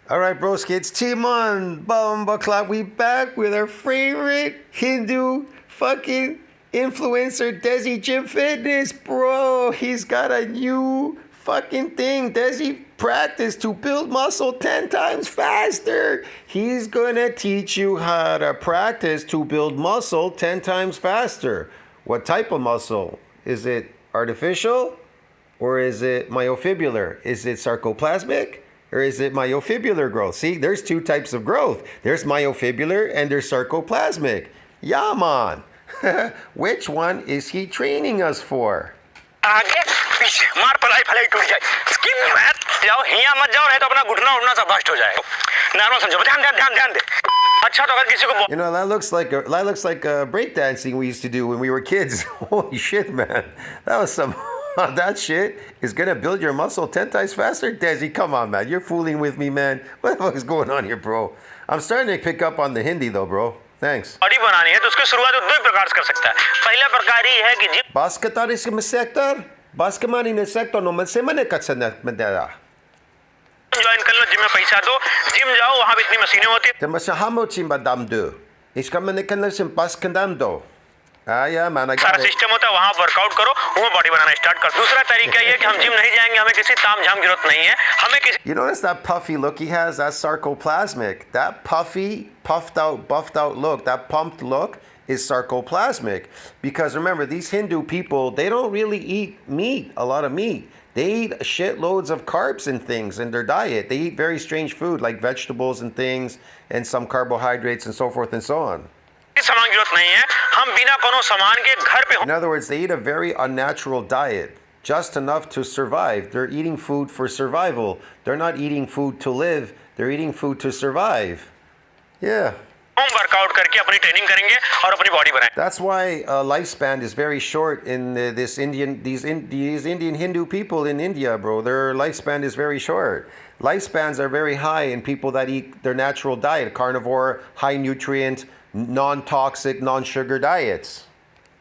All right, broski, it's Timon Bumba Club. We back with our favorite Hindu fucking influencer, Desi Gym Fitness, bro. He's got a new fucking thing. Desi practice to build muscle 10 times faster. He's gonna teach you how to practice to build muscle 10 times faster. What type of muscle? Is it artificial or is it myofibrillar? Is it sarcoplasmic? Or is it myofibrillar growth? See, there's two types of growth. There's myofibrillar and there's sarcoplasmic. Yeah, man. Which one is he training us for? आगे पीछे मार पलाई फलाई टूट जाए skin मत जाओ हिया मत जाओ नहीं तो अपना घुटना उड़ना सब बस्ट हो जाएगा नॉर्मल समझो ध्यान ध्यान ध्यान ध्यान दे अच्छा तो अगर किसी को You know, that looks like breakdancing we used to do when we were kids. Holy shit, man. That was some that shit is gonna build your muscle 10 times faster. Desi, come on, man. You're fooling with me, man. What the fuck is going on here, bro? I'm starting to pick up on the Hindi though, bro. Thanks. Body बनानी है तो उसकी शुरुआत दो प्रकार से कर सकता है पहला प्रकार ये है कि gym Basketari sa sector? Basketmani na sector no man semane katsana madara. Join कर लो जिम में पैसा दो जिम जाओ वहां पे इतनी मशीनें होती Te masahamo chimba damdu. Iskamane kana sim baskandamdo. Ah, yeah, man, I सारा got it. सिस्टम होता है वहां वर्कआउट करो वहां बॉडी बनाना स्टार्ट कर दूसरा तरीका ये है कि हम जिम नहीं जाएंगे हमें किसी तामझाम की जरूरत नहीं है हमें किसी You notice that puffy look he has? That's sarcoplasmic. That puffy, puffed out, buffed out look, that pumped look is sarcoplasmic. Because remember, these Hindu people, they don't really eat meat, a lot of meat. They eat shitloads of carbs and things in their diet. They eat very strange food like vegetables and things and some carbohydrates and so forth and so on. सामान की जरूरत नहीं है हम बिना कोनो सामान के घर पे In other words, they eat a very unnatural diet, just enough to survive. They're eating food for survival. They're not eating food to live. They're eating food to survive. Yeah. Home workout करके अपनी training करेंगे और अपनी body बनाएंगे That's why lifespan is very short in these Indian Hindu people in India, bro. Their lifespan is very short. Lifespans are very high in people that eat their natural diet, carnivore, high nutrient, non-toxic, non-sugar diets.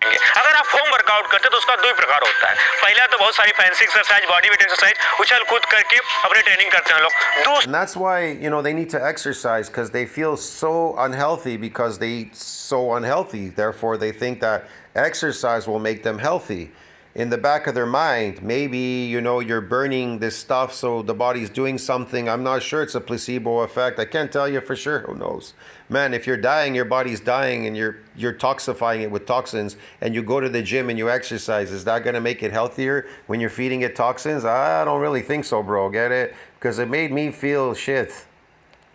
अगर आप home workout करते तो उसका दो ही प्रकार होता है पहला तो बहुत सारी fancy exercise body weight exercise उछल कूद करके अपनी ट्रेनिंग करते हैं लोग And that's why, you know, they need to exercise because they feel so unhealthy because they eat so unhealthy. Therefore, they think that exercise will make them healthy. In the back of their mind, maybe, you know, you're burning this stuff so the body's doing something. I'm not sure it's a placebo effect. I can't tell you for sure. Who knows? Man, if you're dying, your body's dying and you're toxifying it with toxins and you go to the gym and you exercise, is that going to make it healthier when you're feeding it toxins? I don't really think so, bro. Get it? Because it made me feel shit.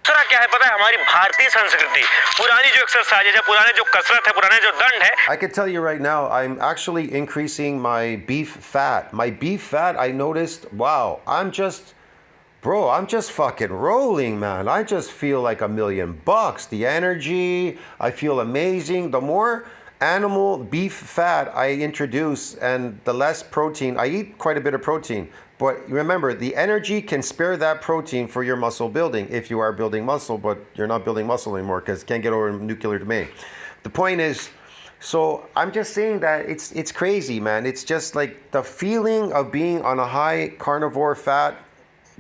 दूसरा क्या है पता है हमारी भारतीय संस्कृति पुरानी जो एक्सरसाइज है पुराने जो कसरत है पुराने जो दंड है I can tell you right now, I'm actually increasing my beef fat. My beef fat, I noticed, wow, I'm just fucking rolling, man. I just feel like $1,000,000. The energy, I feel amazing. The more animal beef fat I introduce and the less protein, I eat quite a bit of protein. But remember, the energy can spare that protein for your muscle building if you are building muscle, but you're not building muscle anymore because it can't get over nuclear domain. The point is, so I'm just saying that it's crazy, man. It's just like the feeling of being on a high carnivore fat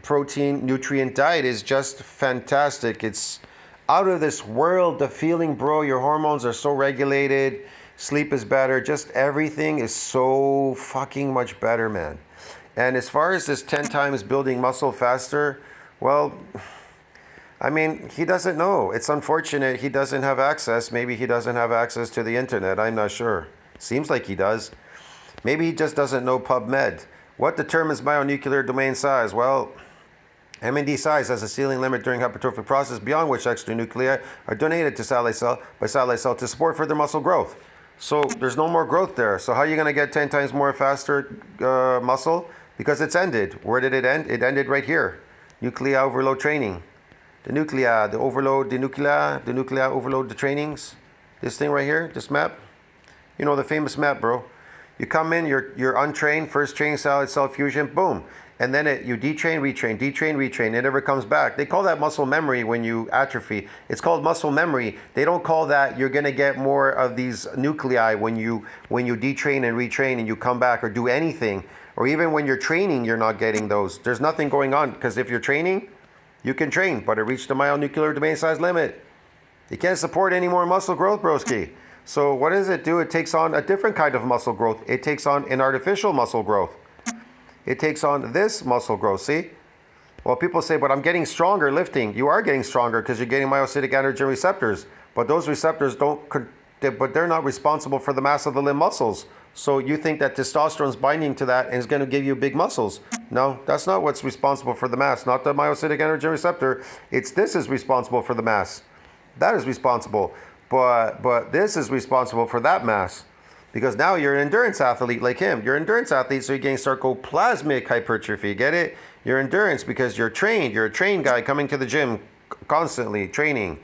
protein nutrient diet is just fantastic. It's out of this world, the feeling, bro. Your hormones are so regulated, sleep is better, just everything is so fucking much better, man. And as far as this 10 times building muscle faster, well, I mean, he doesn't know. It's unfortunate he doesn't have access. Maybe he doesn't have access to the internet. I'm not sure. Seems like he does. Maybe he just doesn't know PubMed. What determines bionuclear domain size? Well, MND size has a ceiling limit during hypertrophic process beyond which extra nuclei are donated to satellite cell by satellite cell to support further muscle growth. So there's no more growth there. So how are you going to get 10 times more faster muscle? Because it's ended. Where did it end? It ended right here. Nuclei overload training. The nuclei, the nuclei overload the trainings. This thing right here, this map. You know the famous map, bro. You come in, you're untrained, first training satellite cell fusion, boom. And then you detrain, retrain, it never comes back. They call that muscle memory when you atrophy. It's called muscle memory. They don't call that you're gonna get more of these nuclei when you detrain and retrain and you come back or do anything. Or even when you're training, you're not getting those. There's nothing going on because if you're training, You can train, but it reached the myonuclear domain size limit. You can't support any more muscle growth, broski. So what does it do? It takes on a different kind of muscle growth. It takes on an artificial muscle growth. It takes on this muscle growth, see? Well, people say, but I'm getting stronger lifting. You are getting stronger because you're getting myocytic androgen receptors. But those receptors but they're not responsible for the mass of the limb muscles. So you think that testosterone's binding to that and is going to give you big muscles. No, that's not what's responsible for the mass. Not the myocytic androgen receptor. This is responsible for the mass. That is responsible. But this is responsible for that mass. Because now you're an endurance athlete like him. You're an endurance athlete, so you're getting sarcoplasmic hypertrophy. Get it? You're endurance because you're trained. You're a trained guy coming to the gym constantly, training,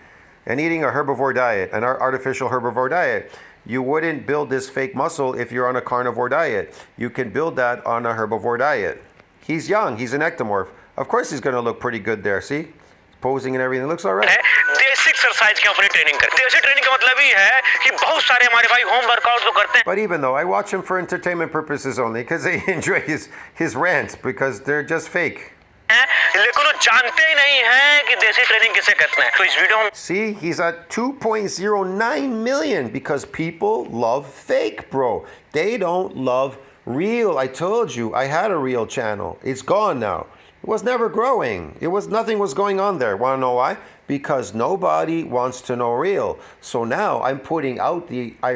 and eating a herbivore diet, an artificial herbivore diet. You wouldn't build this fake muscle if you're on a carnivore diet. You can build that on a herbivore diet. He's young. He's an ectomorph. Of course he's going to look pretty good there. See? Posing and everything. It looks all right. देसी exercise की अपनी training करते हैं। देसी training का मतलब ही है कि बहुत सारे हमारे भाई होम वर्कआउट तो करते हैं। But even though I watch him for entertainment purposes only, because I enjoy his rants, because they're just fake. लेकिन वो जानते ही नहीं हैं कि देसी ट्रेनिंग किसे कहते हैं। तो इस वीडियो में See, he's at 2.09 million because people love fake, bro. They don't love real. I told you, I had a real channel. It's gone now. It was never growing. Nothing was going on there. Want to know why? Because nobody wants to know real. So now I'm putting out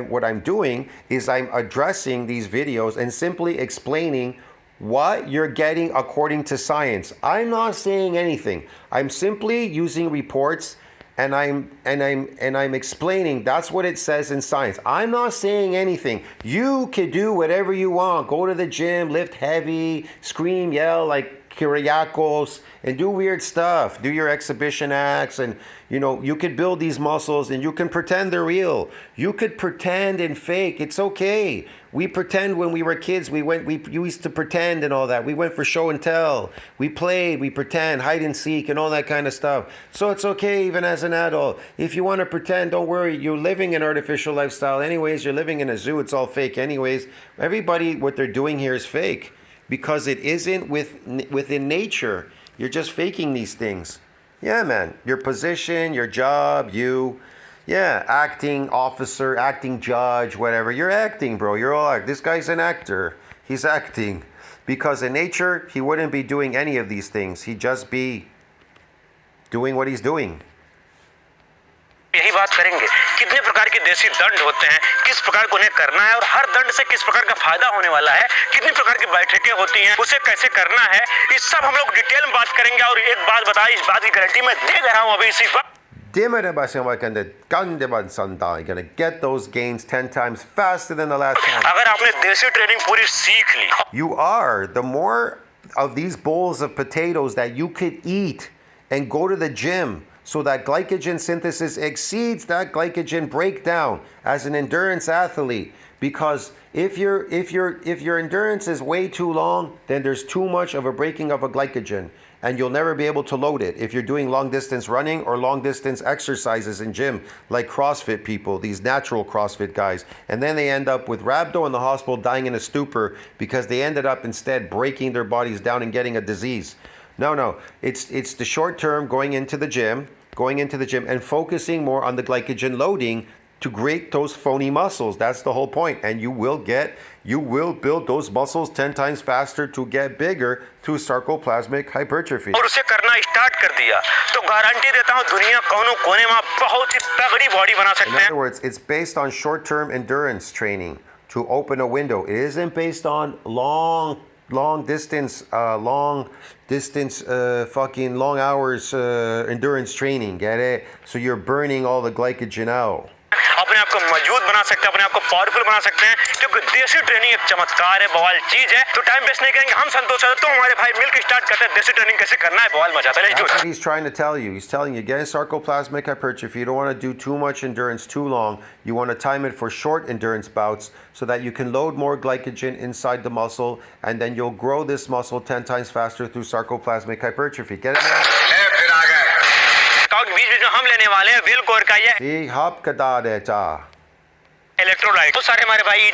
what I'm doing is I'm addressing these videos and simply explaining what you're getting according to science. I'm not saying anything. I'm simply using reports and I'm explaining that's what it says in science. I'm not saying anything. You can do whatever you want. Go to the gym, lift heavy, scream, yell like Kyriakos, and do weird stuff. Do your exhibition acts, and you could build these muscles and you can pretend they're real. You could pretend and fake. It's okay. We pretend when we were kids. We used to pretend and all that. We went for show and tell. We played, we pretend, hide and seek and all that kind of stuff. So it's okay even as an adult. If you want to pretend, don't worry. You're living an artificial lifestyle anyways. You're living in a zoo. It's all fake anyways. Everybody, what they're doing here is fake. Because it isn't within nature. You're just faking these things. Yeah, man. Your position, your job, acting officer, acting judge, whatever. You're acting, bro. You're all act. This guy's an actor. He's acting. Because in nature, he wouldn't be doing any of these things. He'd just be doing what he's doing. यही बात करेंगे कितने प्रकार के देसी दंड होते हैं, किस प्रकार को उन्हें करना है और हर दंड से किस प्रकार का फायदा होने वाला है, कितनी प्रकार की बैठकें होती हैं, उसे कैसे करना है, इस सब हम लोग डिटेल में बात करेंगे। और एक बात बताइए, इस बात की गारंटी मैं दे रहा हूं अभी इसी वक्त। You're gonna get those gains 10 times faster than the last time. अगर आपने देसी ट्रेनिंग पूरी सीख ली, you are. The more of these bowls of potatoes that you could eat and go to the gym, so that glycogen synthesis exceeds that glycogen breakdown as an endurance athlete. Because if your endurance is way too long, then there's too much of a breaking of a glycogen, and you'll never be able to load it. If you're doing long distance running or long distance exercises in gym, like CrossFit people, these natural CrossFit guys, and then they end up with rhabdo in the hospital dying in a stupor because they ended up instead breaking their bodies down and getting a disease. No, it's the short term going into the gym and focusing more on the glycogen loading to create those phony muscles. That's the whole point. And you will build those muscles 10 times faster to get bigger through sarcoplasmic hypertrophy. और उसे करना start कर दिया तो guarantee देता हूं दुनिया कोनों कोने में बहुत ही तगड़ी बॉडी बना सकते हैं. In other words, it's based on short-term endurance training to open a window. It isn't based on long distance, fucking long hours endurance training. Get it? So you're burning all the glycogen out. अपने आप को मजबूत बना सकते हैं, अपने आप को पावरफुल बना सकते हैं, क्योंकि देसी ट्रेनिंग एक चमत्कार है, बवाल चीज है. तो टाइम वेस्ट नहीं करेंगे, हम संतोष है तो हमारे भाई मिलकर स्टार्ट करते हैं. देसी ट्रेनिंग कैसे करना है, बवाल मचाता है. That's what he's trying to tell you. He's telling you, get sarcoplasmic hypertrophy. You don't want to do too much endurance too long. You want to time it for short endurance bouts so that you can load more glycogen inside the muscle, and then you'll grow this muscle 10 times faster through sarcoplasmic hypertrophy. Get it now? बीच में हम लेने वाले हैं will core का ये electrolyte. तो सारे हमारे भाई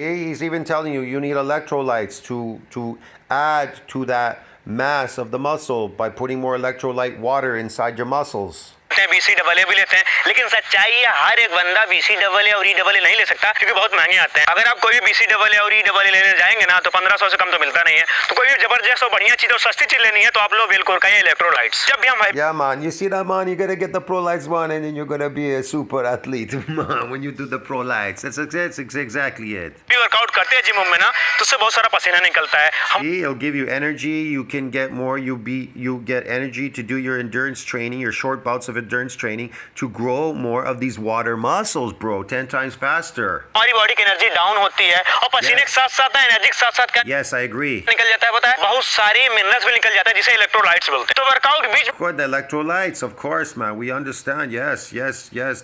He's even telling you need electrolytes to add to that mass of the muscle by putting more electrolyte water inside your muscles. BC double A भी लेते हैं, लेकिन सच्चाई है हर एक बंदा बीसी डबल ए और ई डबल ए नहीं ले सकता क्योंकि बहुत महंगे आते हैं। अगर आप कोई भी बीसी डबल ए और ई डबल ए लेने जाएंगे ना तो 1500 से कम तो मिलता नहीं है। तो कोई भी जबरदस्त और बढ़िया चीज और सस्ती चीज लेनी है तो आप लोग बिल्कुल का इलेक्ट्रोलाइट्स। जब भी हम Yeah, man, you see that, man? You're gonna get the Pro-Lights, man, and then you're gonna be a super athlete, man, when you do the Pro-Lights. That's exactly it. Workout करते हैं gym में ना तो उससे बहुत सारा पसीना निकलता है। See, it'll give you energy. You can get more. You get energy to do your endurance training, your short bouts of endurance training, to grow more of these water muscles, bro. 10 times faster. हमारी body की energy down होती है और पसीने के साथ साथ energy के साथ साथ Yes, I agree. निकल जाता है, पता है बहुत सारी मिनरल्स भी निकल जाता है जिसे इलेक्ट्रोलाइट्स बोलते हैं। तो वर्कआउट के बीच What, the electrolytes, of course, man. We understand. Yes,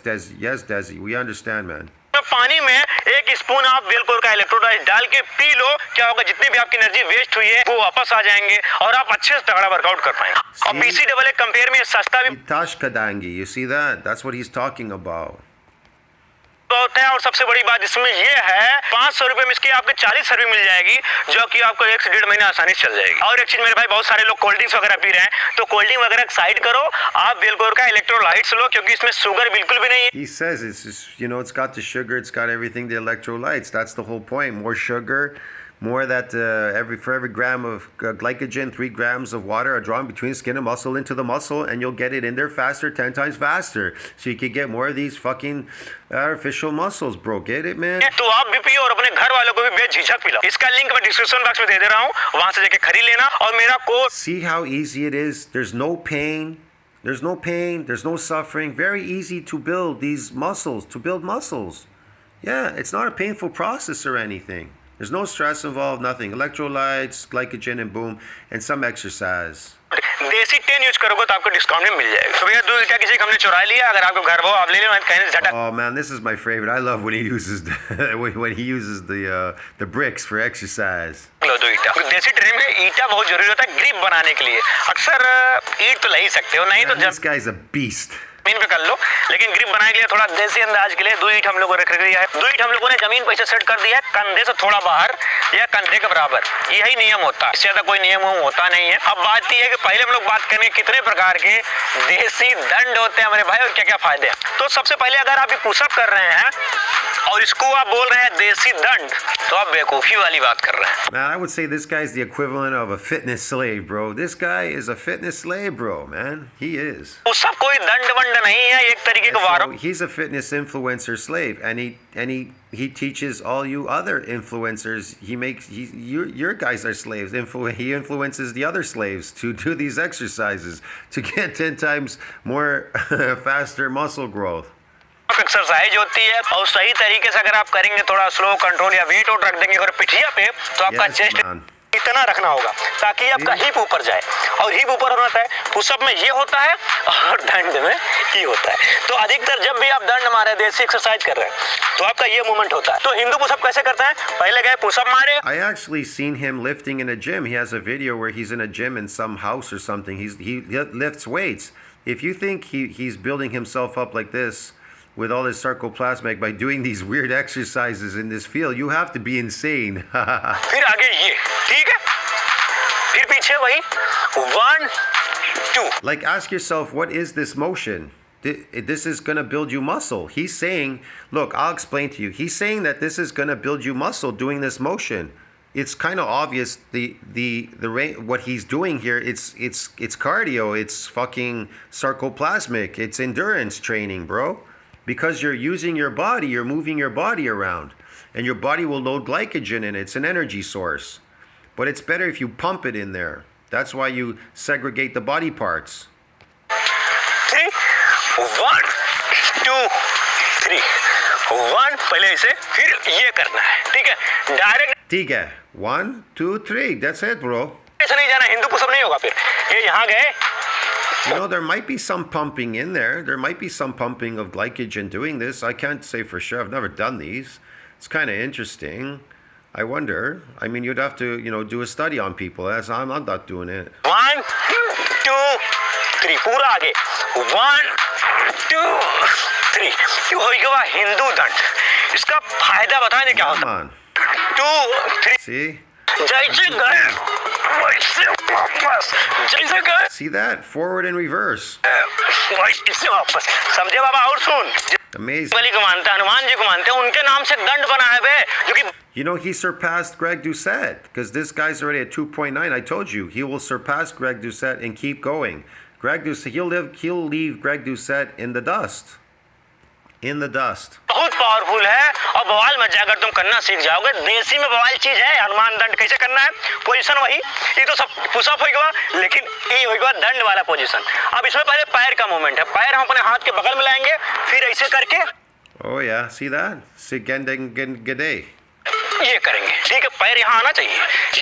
Desi. We understand, man. पानी में एक स्पून आप बिल्कुल का इलेक्ट्रोलाइट डाल के पी लो, क्या होगा जितनी भी आपकी एनर्जी वेस्ट हुई है वो वापस आ जाएंगे और आप अच्छे से तगड़ा वर्कआउट कर पाएंगे। और बीसी डबल ए कंपेयर में सस्ता भी Tash Kadangi, you see that? That's what he's talking about. होता है। और सबसे बड़ी बात इसमें ये है 500 रुपए में इसकी आपको 40 सर्विंग मिल जाएगी जो कि आपको 1 से 1.5 महीना आसानी से चल जाएगी। और एक चीज मेरे भाई बहुत सारे लोग कोल्ड ड्रिंक्स वगैरह पी रहे हैं तो कोल्ड ड्रिंक वगैरह साइड करो, आप बिल्कुल का इलेक्ट्रोलाइट्स लो क्योंकि इसमें शुगर बिल्कुल भी नहीं है। He says it's just, it's got the sugar, it's got everything, the electrolytes. That's the whole point. More sugar, more that for every gram of glycogen, 3 grams of water are drawn between skin and muscle into the muscle, and you'll get it in there faster, 10 times faster. So you can get more of these fucking artificial muscles, bro. Get it, man? तो आप भी पियो और अपने घर वालों को भी बेझिझक पिलाओ। इसका लिंक मैं डिस्क्रिप्शन बॉक्स में दे रहा हूँ, वहां से जाके खरीद लेना। और मेरा code See how easy it is? There's no pain. There's no suffering. Very easy to build these muscles, to build muscles. Yeah, it's not a painful process or anything. There's no stress involved, nothing. Electrolytes, glycogen, and boom, and some exercise. देसी 10 use करोगे तो आपको discount में मिल जाएगा। तो भैया दूध क्या किसी को हमने चुरा लिया, अगर आपको घर वो आप ले लेना कहने से झटक। Oh man, this is my favorite. I love when he uses the bricks for exercise. लो दो ईटा। देसी ट्रेन में ईटा बहुत जरूरी होता है ग्रिप बनाने के लिए। अक्सर ईट तो ले ही सकते हो, नहीं तो Man, this guy's a beast. जमीन पे कर लो, लेकिन ग्रिप बनाने के लिए थोड़ा देसी अंदाज के लिए 2 ईंट हम लोगों ने रख दिया है। 2 ईंट हम लोगों ने जमीन पे सेट कर दिया है कंधे से थोड़ा बाहर या कंधे के बराबर। यही नियम होता है, इससे ज्यादा कोई नियम होता नहीं है। अब बात यह है कि पहले हम लोग बात करेंगे कितने प्रकार के देसी दंड होते हैं हमारे भाई और क्या क्या फायदे हैं। तो सबसे पहले अगर आप पुशअप कर रहे हैं और इसको आप बोल रहे हैं देसी दंड तो आप बेवकूफी वाली बात कर रहे हैं। Man, I would say this guy's the equivalent of a fitness slave, bro. This guy is a fitness slave, bro, man. He is. Pushup कोई दंड वंड नहीं है, एक तरीके का वार। So he's a fitness influencer slave, and he teaches all you other influencers. Your guys are slaves. He influences the other slaves to do these exercises to get 10 times more faster muscle growth. Exercise होती है और सही तरीके से अगर आप करेंगे थोड़ा स्लो कंट्रोल या वेट आउट रख देंगे अगर पिठिया पे तो आपका चेस्ट इतना रखना होगा ताकि आपका हिप ऊपर जाए और हिप ऊपर होता है। पुशअप में ये होता है और दंड में ये होता है। तो अधिकतर जब भी आप दंड मारे देसी एक्सरसाइज कर रहे हैं तो आपका ये मूवमेंट होता है। तो हिंदू पुशअप कैसे करते हैं, पहले गए पुशअप मारे। I actually seen him lifting in a gym. He has a video where he's in a gym in some house or something. He lifts weights. If you think he's building himself up like this with all this sarcoplasmic by doing these weird exercises in this field, you have to be insane. फिर आगे ये, ठीक है, फिर पीछे वही 1 2। Like, ask yourself, what is this motion? This is going to build you muscle. He's saying, look, I'll explain to you. He's saying that this is going to build you muscle doing this motion. It's kind of obvious what he's doing here. It's cardio. It's fucking sarcoplasmic. It's endurance training, bro. Because you're using your body, you're moving your body around, and your body will load glycogen in it. It's an energy source. But it's better if you pump it in there. That's why you segregate the body parts. 3 1 2 3 1 पहले इसे फिर ये करना है, ठीक है, direct ठीक है, 1 2 3, that's it, bro. ऐसा नहीं जाना, हिंदू पुशअप नहीं होगा। फिर ये यहाँ गए। There might be some pumping in there. There might be some pumping of glycogen doing this. I can't say for sure. I've never done these. It's kind of interesting. I wonder. I mean, you'd have to, do a study on people. I'm not doing it. 1 2 3 पूरा आगे 1 2 3। ये होगा हिंदू दंड। इसका फायदा बताएं क्या होता है। 2 3 See? जैसे गए वैसे वापस, जैसे गए See that? Forward and reverse. वैसे वापस, समझे बाबा? और सुन, Amazing. बलि को मानते हैं, हनुमान जी को मानते हैं, उनके नाम से दंड बना है बे, जो कि You know, he surpassed Greg Doucette because this guy's already at 2.9. I told you, he will surpass Greg Doucette and keep going. Greg Doucette, he'll leave Greg Doucette in the dust. In the dust. बहुत powerful है और बवाल much जाएगा, तुम करना सीख जाओगे। देसी में बवाल चीज है, हनुमान दंड कैसे करना है, पोजीशन वही, ये तो सब पुशअप होगा, लेकिन ये होगा दंड वाला पोजीशन। अब इसमें पहले पैर का मूवमेंट है, पैर हम अपने हाथ के बगल में लाएंगे, फिर ऐसे करके Oh yeah, see that? Sigendengende. ये करेंगे, ठीक है? पैर यहाँ आना चाहिए,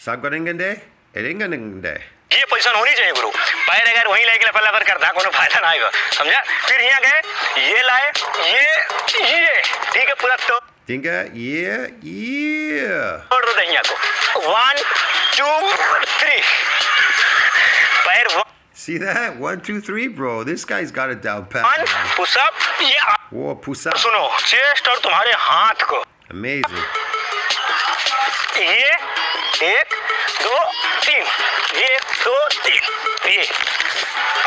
Sagorengende? Eringende. ये पोजीशन होनी चाहिए गुरु। पैर अगर वहीं लेके लपल करता है, कोई फायदा ना आएगा, समझा? फिर यहाँ गए, ये लाए, ये ठीक है? पूरा तो Dinga, yeah. छोड़ दो यहाँ को, 1 2 3 पैर See that? 1, 2, 3, bro. This guy's got it down pat. 1 pushup, ये Whoa, push up. सुनो, चेस्ट और तुम्हारे हाथ को, Amazing. ये 1 2 3, ये 2 3, ये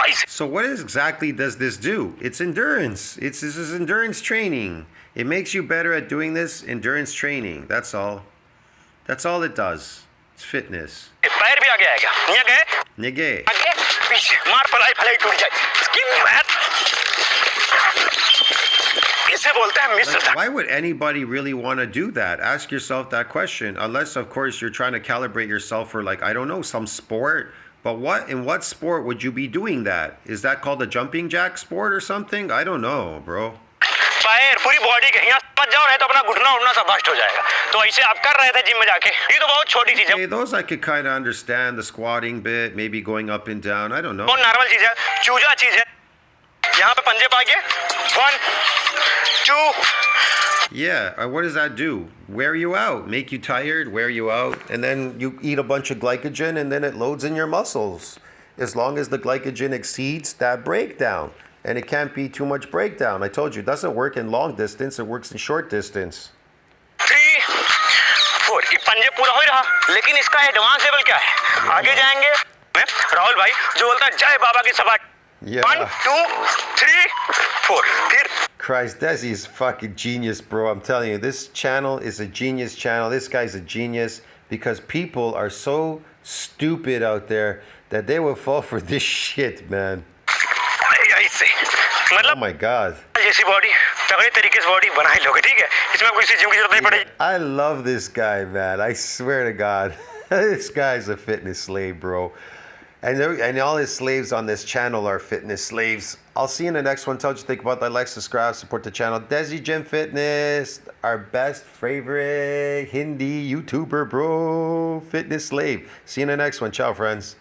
ऐसे। So what exactly does this do? It's endurance. This is endurance training. It makes you better at doing this endurance training. That's all. That's all it does. It's fitness. पैर भी आगे आएगा, यहाँ गए, Nige. आगे पीछे, मार पलाई फलाई टूट जाए, स्किन मैथ, इसे बोलते हैं मिस्र। Like, why would anybody really want to do that? Ask yourself that question. Unless, of course, you're trying to calibrate yourself for, like, I don't know, some sport. But in what sport would you be doing that? Is that called a jumping jack sport or something? I don't know, bro. पैर पूरी body के यहाँ समझ जाओ, नहीं तो अपना घुटना उड़ना सब बस्ट हो जाएगा। तो ऐसे आप कर रहे थे जिम में जाके, ये तो बहुत छोटी चीज है। Hey, those I could kind of understand, the squatting bit, maybe going up and down. I don't know. बहुत नॉर्मल चीज है, चूजा चीज है। यहाँ पे पंजे पा के 1 2, Yeah, what does that do? Wear you out, make you tired, wear you out, and then you eat a bunch of glycogen and then it loads in your muscles. As long as the glycogen exceeds that breakdown. And it can't be too much breakdown. I told you, it doesn't work in long distance, it works in short distance. 3 4, ये पंजे पूरा हो ही रहा, लेकिन इसका advance level क्या है? आगे जाएंगे, मैं राहुल भाई जो बोलता है जय बाबा की सभा, Yeah. 1 2 3 4, फिर Christ, Desi is fucking genius, bro. I'm telling you, this channel is a genius channel. This guy's a genius because people are so stupid out there that they will fall for this shit, man. ऐसे Oh मतलब my God. जैसी body तगड़े तरीके से body बनाई लोगे, ठीक है? इसमें कोई सी जिम की जरूरत नहीं पड़ेगी। I love this guy, man. I swear to God. This guy's a fitness slave, bro. And all his slaves on this channel are fitness slaves. I'll see you in the next one. Tell what you think about that. Like, subscribe, support the channel. Desi Gym Fitness, our best favorite Hindi YouTuber, bro. Fitness slave. See you in the next one. Ciao, friends.